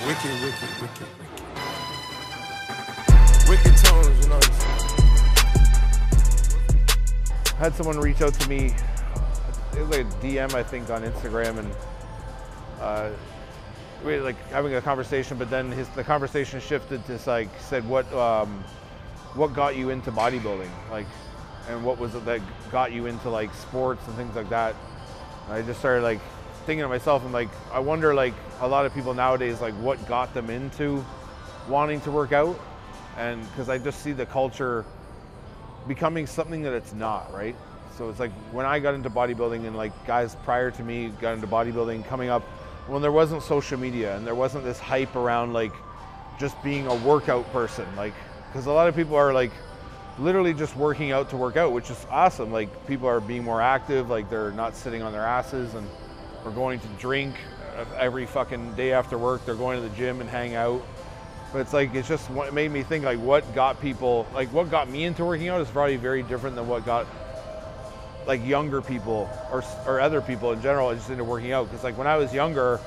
Wicked, wicked, wicked, wicked. Wicked tones, you know. I had someone reach out to me, it was like a DM I think on Instagram, and we were like having a conversation, but then the conversation shifted to like, said what got you into bodybuilding, like, and what was it that got you into like sports and things like that. And I just started like thinking to myself, and like, I wonder like a lot of people nowadays, like what got them into wanting to work out, and because I just see the culture becoming something that it's not, right? So it's like when I got into bodybuilding, and like guys prior to me got into bodybuilding coming up, when there wasn't social media and there wasn't this hype around like just being a workout person, like, because a lot of people are like literally just working out to work out, which is awesome. Like people are being more active, like they're not sitting on their asses and are going to drink every fucking day after work. They're going to the gym and hang out. But it's like, it's just what made me think like what got people, like what got me into working out is probably very different than what got like younger people or other people in general just into working out. Because like when I was younger,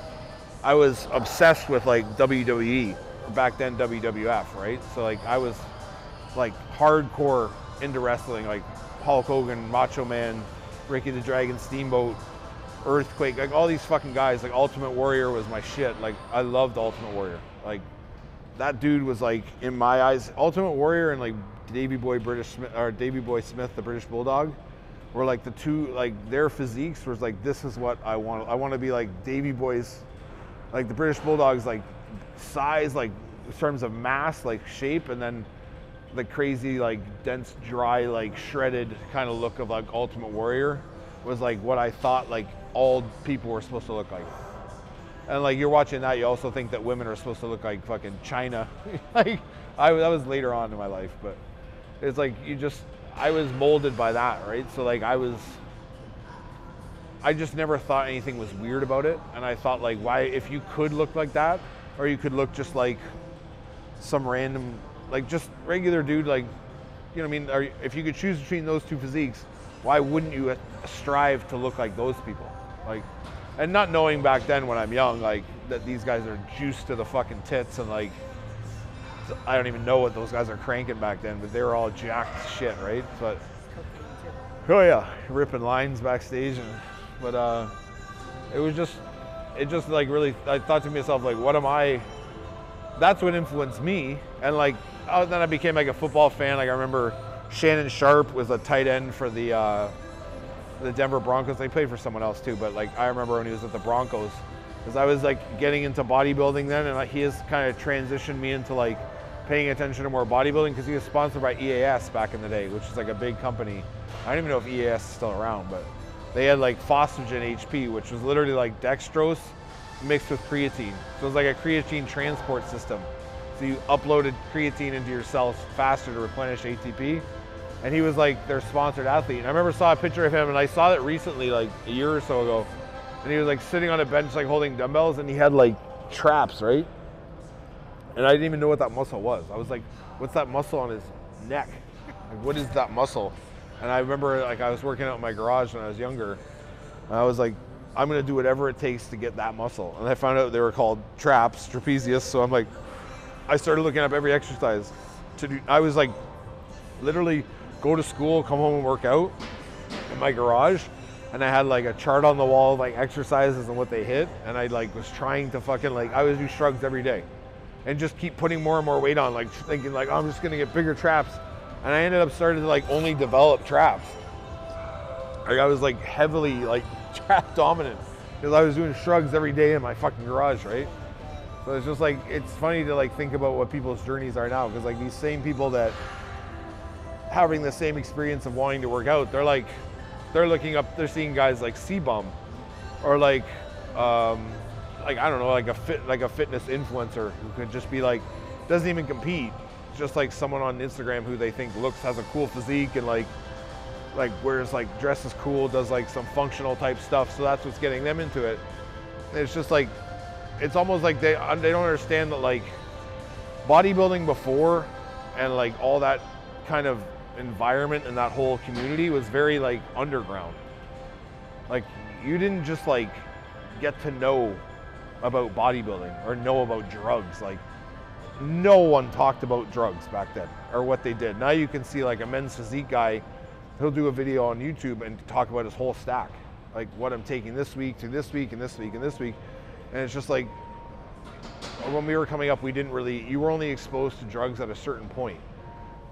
I was obsessed with like WWE, or back then WWF, right? So like I was like hardcore into wrestling, like Hulk Hogan, Macho Man, Ricky the Dragon Steamboat, Earthquake, like all these fucking guys. Like Ultimate Warrior was my shit. Like I loved Ultimate Warrior. Like that dude was like, in my eyes, Ultimate Warrior and like Davey Boy Smith, the British Bulldog, were like the two, like their physiques was like, this is what I want. I want to be like Davey Boy's, like the British Bulldog's like size, like in terms of mass, like shape, and then the crazy like dense, dry, like shredded kind of look of like Ultimate Warrior was like what I thought like all people were supposed to look like. And like you're watching that, you also think that women are supposed to look like fucking China. Like that was later on in my life, but it's like I was molded by that, right? So like I just never thought anything was weird about it, and I thought like, why, if you could look like that, or you could look just like some random, like just regular dude, like, you know what I mean? Or if you could choose between those two physiques, why wouldn't you strive to look like those people? Like, and not knowing back then when I'm young, like that these guys are juiced to the fucking tits, and like, I don't even know what those guys are cranking back then, but they were all jacked shit, right? But, oh yeah, ripping lines backstage, but it just like really, I thought to myself like, what am I, that's what influenced me. And like, then I became like a football fan. Like I remember Shannon Sharp was a tight end for the Denver Broncos. They played for someone else too, but like I remember when he was at the Broncos, because I was like getting into bodybuilding then, and like he has kind of transitioned me into like paying attention to more bodybuilding, because he was sponsored by EAS back in the day, which is like a big company. I don't even know if EAS is still around, but they had like Phosphagen HP, which was literally like dextrose mixed with creatine. So it was like a creatine transport system. So you uploaded creatine into your cells faster to replenish ATP. And he was like their sponsored athlete. And I remember saw a picture of him, and I saw it recently, like a year or so ago. And he was like sitting on a bench, like holding dumbbells, and he had like traps, right? And I didn't even know what that muscle was. I was like, what's that muscle on his neck? Like, what is that muscle? And I remember like I was working out in my garage when I was younger. And I was like, I'm gonna do whatever it takes to get that muscle. And I found out they were called traps, trapezius. So I'm like, I started looking up every exercise to do. I was like, literally go to school, come home and work out in my garage. And I had like a chart on the wall of like exercises and what they hit. And I like was trying to fucking like, I would do shrugs every day and just keep putting more and more weight on, like thinking like, oh, I'm just gonna get bigger traps. And I ended up starting to like only develop traps. Like I was like heavily like trap dominant, because I was doing shrugs every day in my fucking garage, right? So it's just like, it's funny to like think about what people's journeys are now, because like these same people that having the same experience of wanting to work out, they're like, they're looking up, they're seeing guys like C-Bum, or like I don't know, like a fitness influencer who could just be like, doesn't even compete, just like someone on Instagram who they think has a cool physique and like wears like dresses cool, does like some functional type stuff, so that's what's getting them into it. And it's just like, it's almost like they don't understand that like bodybuilding before and like all that kind of environment and that whole community was very like underground. Like you didn't just like get to know about bodybuilding or know about drugs. Like, no one talked about drugs back then or what they did. Now you can see like a men's physique guy, he'll do a video on YouTube and talk about his whole stack. Like what I'm taking this week to this week and this week and this week. And it's just like, when we were coming up, you were only exposed to drugs at a certain point.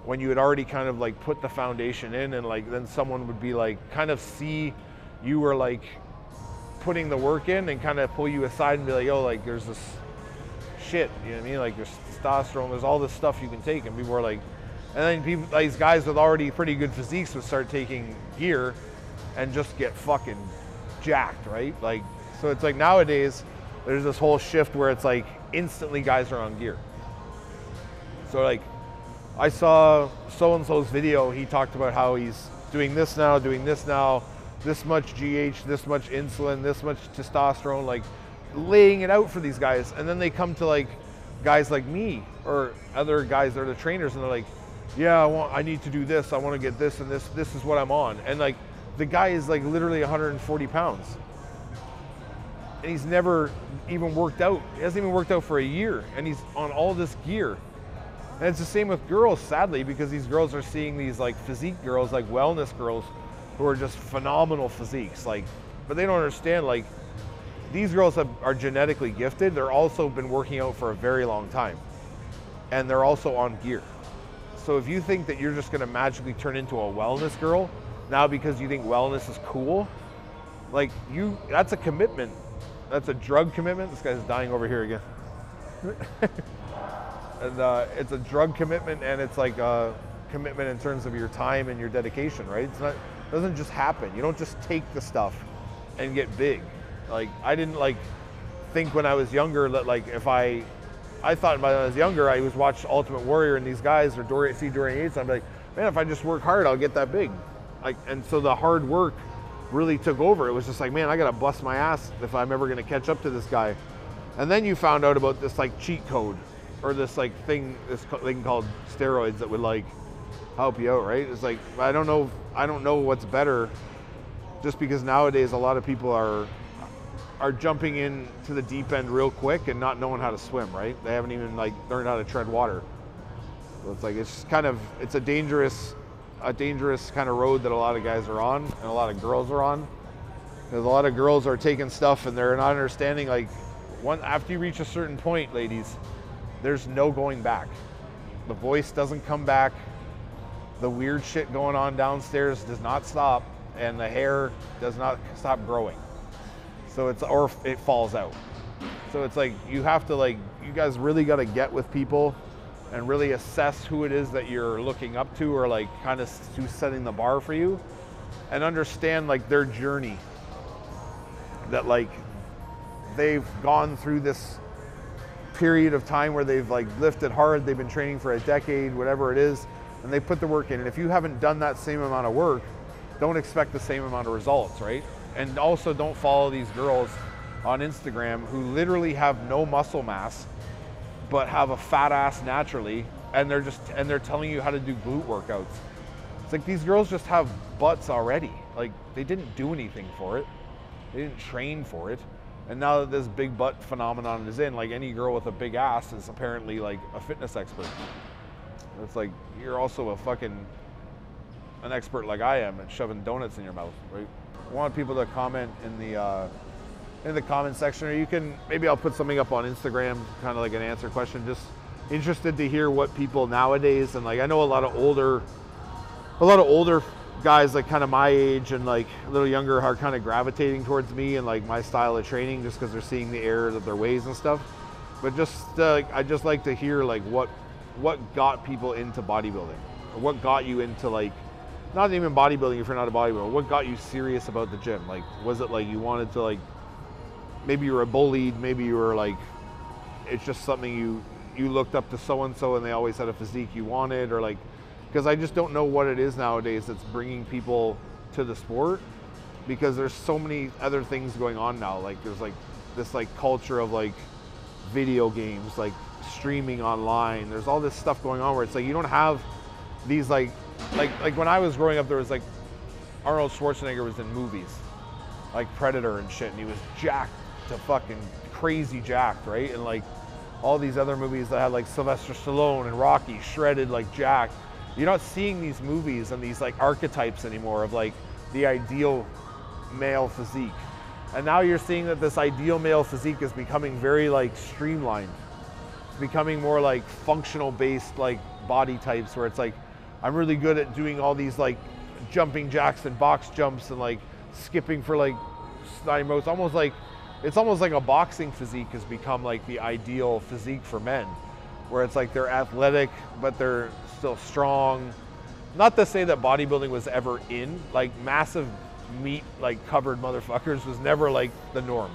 When you had already kind of like put the foundation in, and like then someone would be like, kind of see you were like putting the work in and kind of pull you aside and be like, yo, like there's this shit, you know what I mean? Like there's testosterone, there's all this stuff you can take. And people were like, and then people, these guys with already pretty good physiques would start taking gear and just get fucking jacked, right? Like, so it's like nowadays there's this whole shift where it's like instantly guys are on gear. So like, I saw so-and-so's video, he talked about how he's doing this now, this much GH, this much insulin, this much testosterone, like laying it out for these guys. And then they come to like guys like me or other guys that are the trainers, and they're like, yeah, I need to do this, I want to get this and this is what I'm on. And like the guy is like literally 140 pounds. And he's never even worked out. He hasn't even worked out for a year, and he's on all this gear. And it's the same with girls, sadly, because these girls are seeing these like physique girls, like wellness girls, who are just phenomenal physiques. Like, but they don't understand, like, these girls are genetically gifted. They're also been working out for a very long time, and they're also on gear. So if you think that you're just gonna magically turn into a wellness girl now because you think wellness is cool, like that's a commitment. That's a drug commitment. This guy's dying over here again. And it's a drug commitment, and it's like a commitment in terms of your time and your dedication, right? It doesn't just happen. You don't just take the stuff and get big. Like, I didn't like think when I was younger that like if I thought when I was younger, I was watch Ultimate Warrior and these guys or see Dorian Yates, I'd be like, man, if I just work hard, I'll get that big. Like, and so the hard work really took over. It was just like, man, I gotta bust my ass if I'm ever gonna catch up to this guy. And then you found out about this like cheat code, or this like thing called steroids that would like help you out, right? It's like, I don't know what's better, just because nowadays a lot of people are jumping into the deep end real quick and not knowing how to swim, right? They haven't even like learned how to tread water. So it's like, it's a dangerous kind of road that a lot of guys are on and a lot of girls are on. Because a lot of girls are taking stuff and they're not understanding, like, after you reach a certain point, ladies, there's no going back. The voice doesn't come back. The weird shit going on downstairs does not stop, and the hair does not stop growing. So or it falls out. So it's like, you have to like, you guys really got to get with people and really assess who it is that you're looking up to, or like kind of who's setting the bar for you, and understand like their journey, that like they've gone through this period of time where they've like lifted hard, they've been training for a decade, whatever it is, and they put the work in. And if you haven't done that same amount of work, don't expect the same amount of results, right? And also don't follow these girls on Instagram who literally have no muscle mass but have a fat ass naturally, and they're telling you how to do glute workouts. It's like, these girls just have butts already. Like, they didn't do anything for it. They didn't train for it. And now that this big butt phenomenon is in, like, any girl with a big ass is apparently like a fitness expert. It's like, you're also an expert like I am at shoving donuts in your mouth, right? I want people to comment in the comment section, or maybe I'll put something up on Instagram, kind of like an answer question. Just interested to hear what people nowadays, and like, I know a lot of older guys, like kind of my age and like a little younger, are kind of gravitating towards me and like my style of training, just because they're seeing the errors of their ways and stuff. But I just like to hear like what got people into bodybuilding, or what got you into, like, not even bodybuilding if you're not a bodybuilder, what got you serious about the gym? Like, was it like you wanted to, like, maybe you were bullied, maybe you were like, it's just something you looked up to so-and-so and they always had a physique you wanted, or like, because I just don't know what it is nowadays that's bringing people to the sport, because there's so many other things going on now. Like, there's like this like culture of like video games, like streaming online. There's all this stuff going on where it's like, you don't have these like when I was growing up, there was like Arnold Schwarzenegger was in movies like Predator and shit, and he was jacked, to fucking crazy jacked, right? And like all these other movies that had like Sylvester Stallone and Rocky shredded like jacked. You're not seeing these movies and these like archetypes anymore of like the ideal male physique. And now you're seeing that this ideal male physique is becoming very like streamlined. It's becoming more like functional based like body types where it's like, I'm really good at doing all these like jumping jacks and box jumps and like skipping for like nine modes. It's almost like a boxing physique has become like the ideal physique for men, where it's like they're athletic, but they're still strong. Not to say that bodybuilding was ever in, like massive meat, like covered motherfuckers was never like the norm.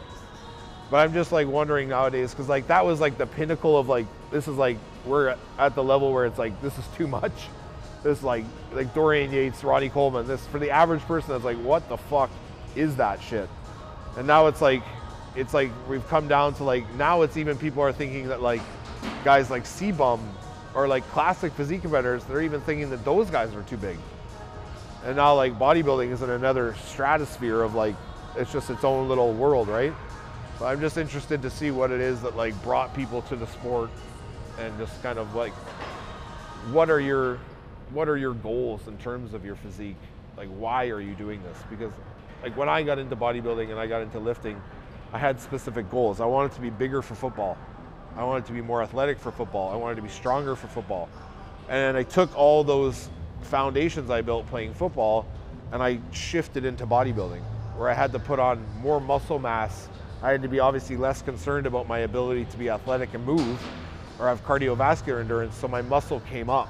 But I'm just like wondering nowadays, because like that was like the pinnacle of like, this is like, we're at the level where it's like, this is too much. This like Dorian Yates, Ronnie Coleman, this for the average person that's like, what the fuck is that shit? And now it's like we've come down to like, now it's even people are thinking that like guys like C-Bum or like classic physique competitors, they're even thinking that those guys are too big. And now like bodybuilding is in another stratosphere of like, it's just its own little world, right? So I'm just interested to see what it is that like brought people to the sport, and just kind of like, what are your goals in terms of your physique? Like, why are you doing this? Because like when I got into bodybuilding and I got into lifting, I had specific goals. I wanted to be bigger for football. I wanted to be more athletic for football. I wanted to be stronger for football. And I took all those foundations I built playing football and I shifted into bodybuilding, where I had to put on more muscle mass. I had to be obviously less concerned about my ability to be athletic and move or have cardiovascular endurance, so my muscle came up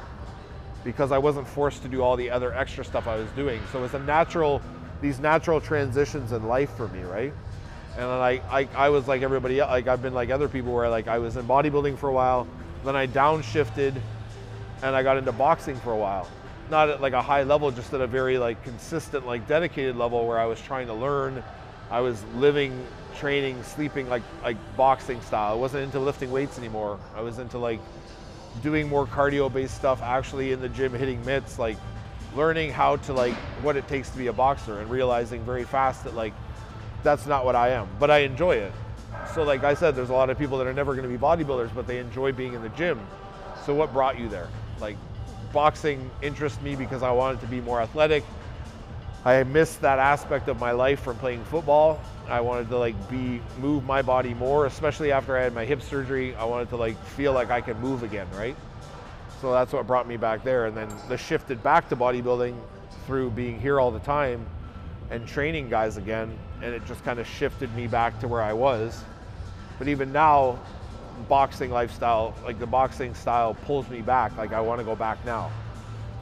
because I wasn't forced to do all the other extra stuff I was doing. So it's these natural transitions in life for me, right? And I was like everybody else, like I've been like other people where like I was in bodybuilding for a while, then I downshifted and I got into boxing for a while. Not at like a high level, just at a very like consistent, like dedicated level where I was trying to learn. I was living, training, sleeping like boxing style. I wasn't into lifting weights anymore. I was into like doing more cardio based stuff, actually in the gym, hitting mitts, like learning how to like what it takes to be a boxer, and realizing very fast that like that's not what I am, but I enjoy it. So like I said, there's a lot of people that are never going to be bodybuilders, but they enjoy being in the gym. So what brought you there? Like boxing interested me because I wanted to be more athletic. I missed that aspect of my life from playing football. I wanted to like move my body more, especially after I had my hip surgery. I wanted to like feel like I could move again, right? So that's what brought me back there. And then the shifted back to bodybuilding through being here all the time and training guys again. And it just kind of shifted me back to where I was. But even now, boxing lifestyle, like the boxing style pulls me back. Like I want to go back now.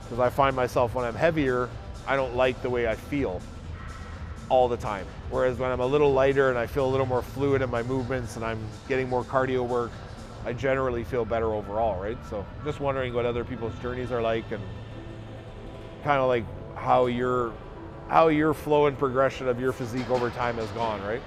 Because I find myself when I'm heavier, I don't like the way I feel all the time. Whereas when I'm a little lighter and I feel a little more fluid in my movements and I'm getting more cardio work, I generally feel better overall, right? So just wondering what other people's journeys are like, and kind of like how your flow and progression of your physique over time has gone, right?